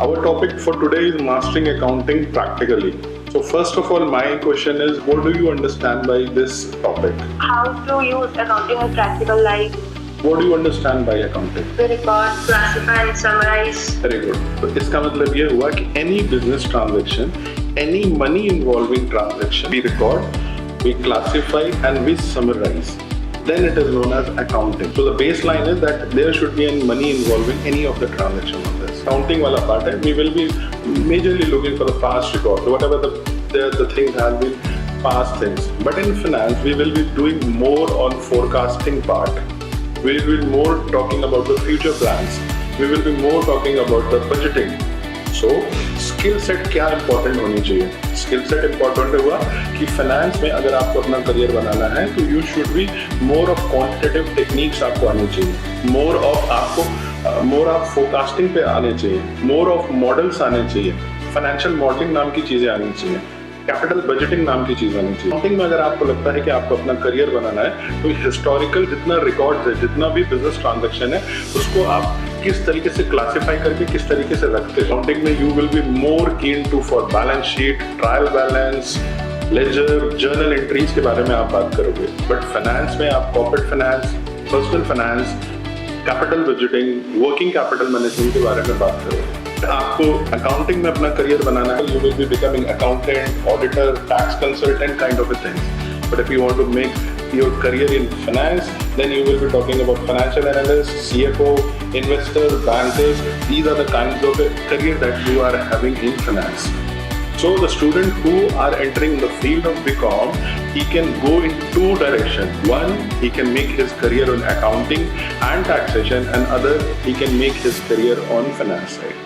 Our topic for today is mastering accounting practically. So first of all, my question is, what do you understand by this topic? How to use accounting in practical life. What do you understand by accounting? We record, classify and summarize. Very good. तो इसका मतलब ये हुआ कि any business transaction, any money involving transaction, we record, we classify and we summarize. Then it is known as accounting. So the baseline is that there should be any money involving any of the transaction on this. Accounting wala part hai, we will be majorly looking for the past record. So whatever the things have been past things. But in finance, we will be doing more on forecasting part. We will be more talking about the future plans. We will be more talking about the budgeting. So skill set क्या important होनी चाहिए? Skill set important हुआ कि finance में अगर आपको अपना career बनाना है तो you should be more of quantitative techniques आपको आनी चाहिए, मोर ऑफ फोरकास्टिंग पे आने चाहिए, मोर ऑफ मॉडल्स आने चाहिए, फाइनेंशियल मॉडलिंग नाम की चीजें आनी चाहिए, कैपिटल बजटिंग नाम की चीज आनी चाहिए। अकाउंटिंग में अगर आपको लगता है कि आपको अपना करियर बनाना है तो हिस्टोरिकल जितना रिकॉर्ड है, जितना भी बिजनेस ट्रांजैक्शन है, उसको आप किस तरीके से क्लासिफाई करके किस तरीके से रखते हैं। अकाउंटिंग में you will be more keen to for balance sheet, trial balance, ledger, journal entries के बारे में आप बात करोगे। बट फाइनेंस में आप corporate finance, personal finance, capital budgeting, working capital management के बारे में बात करोगे। आपको अकाउंटिंग में अपना करियर बनाना है, you will be becoming accountant, auditor, tax consultant kind of a things. But if you want to make your career in finance, then you will be talking about financial analysts, CFO, investors, bankers. These are the kinds of career that you are having in finance. So the student who are entering the field of BCom, he can go in two directions. One, he can make his career on accounting and taxation, and other, he can make his career on finance side.